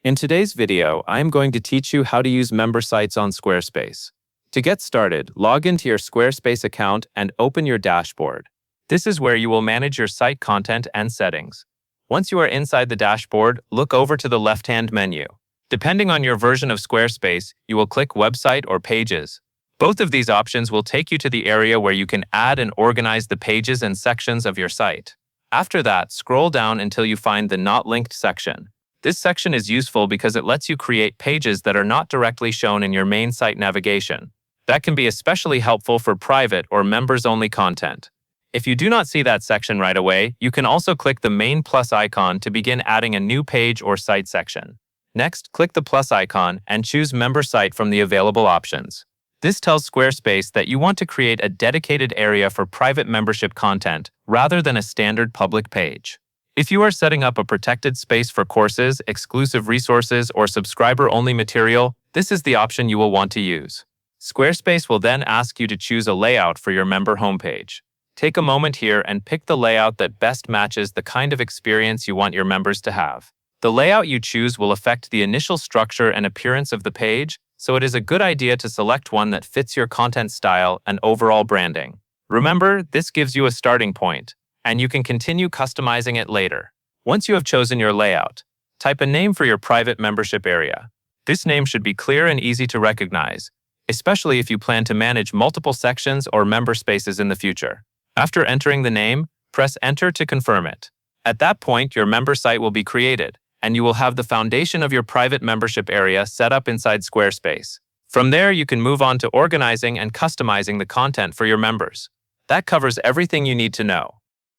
In today's video, I am going to teach you how to use member sites on Squarespace. To get started, log into your Squarespace account and open your dashboard. This is where you will manage your site content and settings. Once you are inside the dashboard, look over to the left-hand menu. Depending on your version of Squarespace, you will click Website or Pages. Both of these options will take you to the area where you can add and organize the pages and sections of your site. After that, scroll down until you find the Not Linked section. This section is useful because it lets you create pages that are not directly shown in your main site navigation. That can be especially helpful for private or members-only content. If you do not see that section right away, you can also click the main plus icon to begin adding a new page or site section. Next, click the plus icon and choose Member Site from the available options. This tells Squarespace that you want to create a dedicated area for private membership content rather than a standard public page. If you are setting up a protected space for courses, exclusive resources, or subscriber-only material, this is the option you will want to use. Squarespace will then ask you to choose a layout for your member homepage. Take a moment here and pick the layout that best matches the kind of experience you want your members to have. The layout you choose will affect the initial structure and appearance of the page, so it is a good idea to select one that fits your content style and overall branding. Remember, this gives you a starting point, and you can continue customizing it later. Once you have chosen your layout, type a name for your private membership area. This name should be clear and easy to recognize, especially if you plan to manage multiple sections or member spaces in the future. After entering the name, press Enter to confirm it. At that point, your member site will be created, and you will have the foundation of your private membership area set up inside Squarespace. From there, you can move on to organizing and customizing the content for your members. That covers everything you need to know.